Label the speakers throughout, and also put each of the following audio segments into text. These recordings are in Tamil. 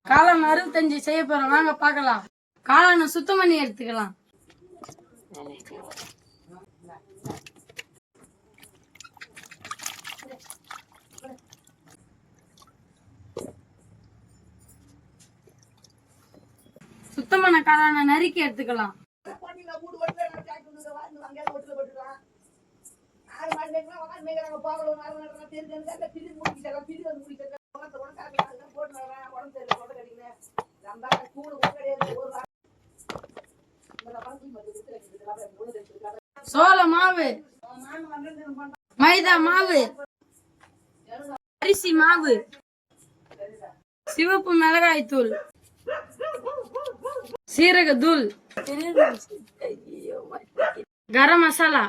Speaker 1: காளான் 65 செய்ய போறோம், வாங்க பார்க்கலாம். காளானை சுத்தம் பண்ணி எடுத்துக்கலாம். சுத்தமான காளானை நறுக்கி எடுத்துக்கலாம். சோள மாவு, மைதா மாவு, அரிசி மாவு, சிவப்பு மிளகாய் தூள், சீரக தூள், கரம் மசாலா,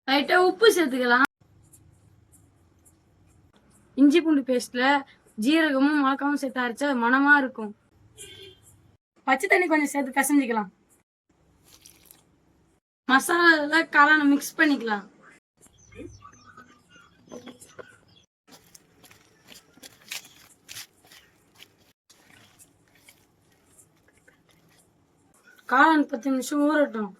Speaker 1: லைட்டா உப்பு சேர்த்துக்கலாம். இஞ்சி பூண்டு பேஸ்ட்ல ஜீரகமும் மிளகாவும் சேர்த்து அரைச்சா மனமா இருக்கும். பச்சை தண்ணி கொஞ்சம் சேர்த்து பிசைஞ்சிக்கலாம். மசாலா காளானை மிக்ஸ் பண்ணிக்கலாம். காளான் 10 நிமிஷம் ஊறட்டும்.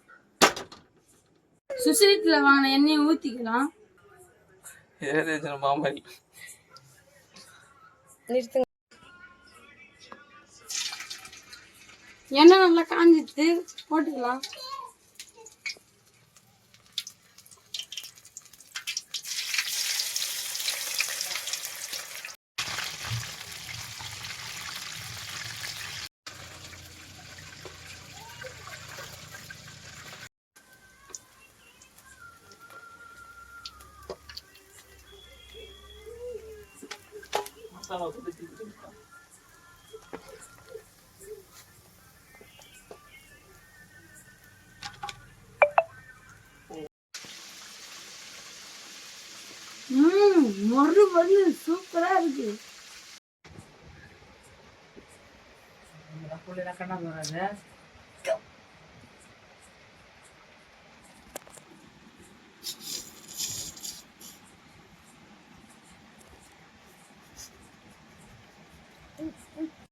Speaker 1: சுசிலிட்ல வாங்கின எண்ணெயை ஊத்திக்கலாம். எண்ணெய் நல்லா காஞ்சிட்டு போட்டுக்கலாம். மறு வந்து சூப்பரா இருக்கு.